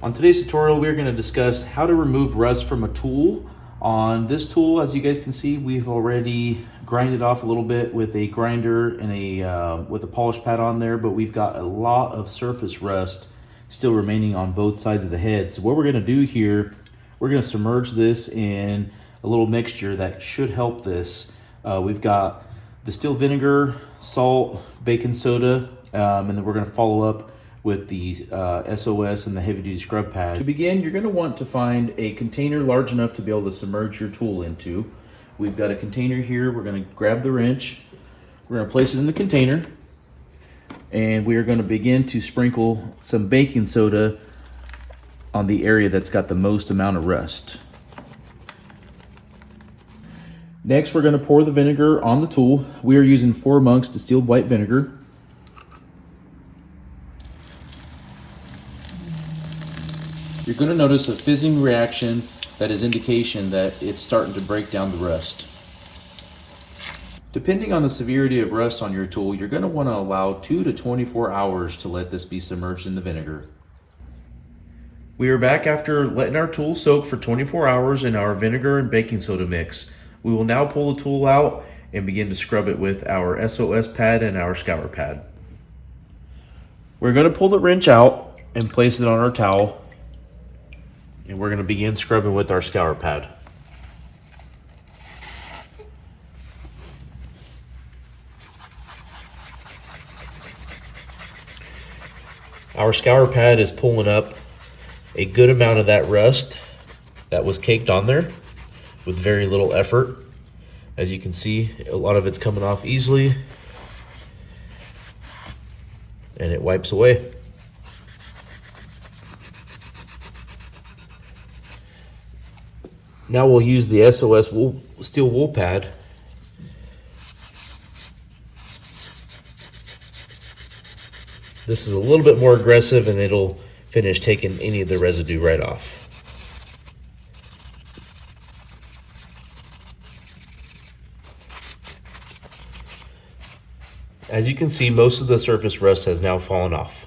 On today's tutorial, we're going to discuss how to remove rust from a tool. On this tool, as you guys can see, we've already grinded off a little bit with a grinder and with a polish pad on there, but we've got a lot of surface rust still remaining on both sides of the head. So what we're going to do here, we're going to submerge this in a little mixture that should help this. We've got distilled vinegar, salt, baking soda, and then we're going to follow up with the SOS and the heavy duty scrub pad. To begin, you're going to want to find a container large enough to be able to submerge your tool into. We've got a container here. We're going to grab the wrench. We're going to place it in the container, and we are going to begin to sprinkle some baking soda on the area that's got the most amount of rust. Next, we're going to pour the vinegar on the tool. We are using 4 Monks distilled white vinegar. You're going to notice a fizzing reaction that is indication that it's starting to break down the rust. Depending on the severity of rust on your tool, you're going to want to allow 2 to 24 hours to let this be submerged in the vinegar. We are back after letting our tool soak for 24 hours in our vinegar and baking soda mix. We will now pull the tool out and begin to scrub it with our SOS pad and our Scour pad. We're going to pull the wrench out and place it on our towel. And we're going to begin scrubbing with our Scour pad. Our Scour pad is pulling up a good amount of that rust that was caked on there with very little effort. As you can see, a lot of it's coming off easily, and it wipes away. Now we'll use the SOS steel wool pad. This is a little bit more aggressive, and it'll finish taking any of the residue right off. As you can see, most of the surface rust has now fallen off.